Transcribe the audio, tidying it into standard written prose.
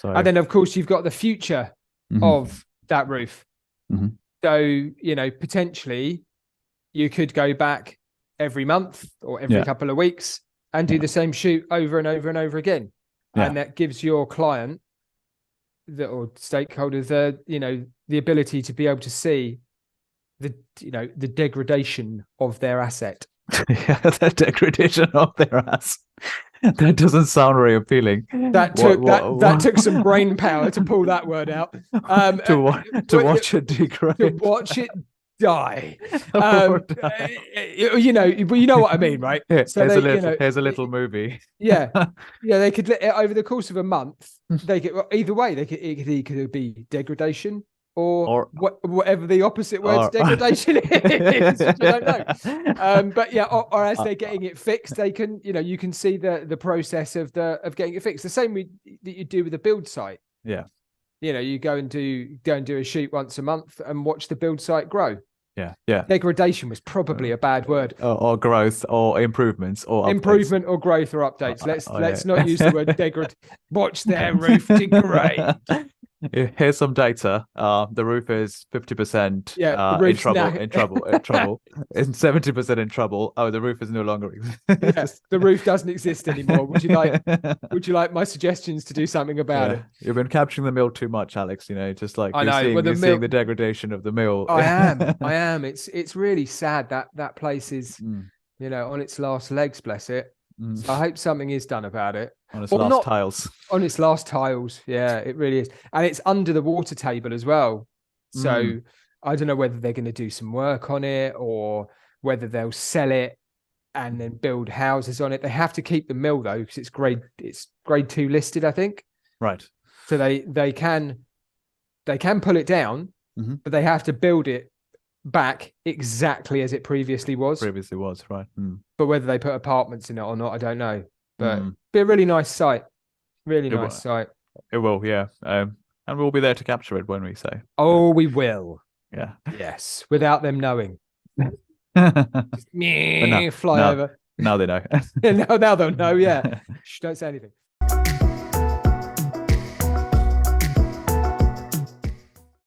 So, And then, of course, you've got the future of that roof. So, potentially you could go back every month or every couple of weeks and do the same shoot over and over and over again. And that gives your client or stakeholders, the ability to be able to see the degradation of their asset. The degradation of their ass. That doesn't sound very appealing. That took some brain power to pull that word out. To watch it degrade. To watch it die. You know what I mean, right? So here's a little movie. Yeah, they could over the course of a month. They could either way. It could be degradation or whatever the opposite word to degradation is, which I don't know. But or as they're getting it fixed, they can, you can see the process of getting it fixed. The same that you do with a build site. Yeah. You go and do a shoot once a month and watch the build site grow. Yeah. Yeah. Degradation was probably a bad word. Or growth or improvements or updates. Improvement or growth or updates. Let's not use the word degrade. Watch their roof degrade. Here's some data. The roof is 50% in trouble, and 70% in trouble. Oh, the roof is no longer yes, the roof doesn't exist anymore. Would you like my suggestions to do something about it? You've been capturing the mill too much, Alex. Just like you're seeing the degradation of the mill. I am. It's really sad that place is on its last legs, bless it. So I hope something is done about it. On its last tiles. On its last tiles. Yeah, it really is. And it's under the water table as well. So I don't know whether they're going to do some work on it or whether they'll sell it and then build houses on it. They have to keep the mill though, because it's grade 2 listed, I think. Right. So they can pull it down, but they have to build it back exactly as it previously was. Right. But whether they put apartments in it or not, I don't know. But be a really nice site. Site. It will, yeah. And we'll be there to capture it when we say. Oh, we will. Yeah. Yes. Without them knowing. Fly over. Now they know. Now they'll know, yeah. Shh, don't say anything.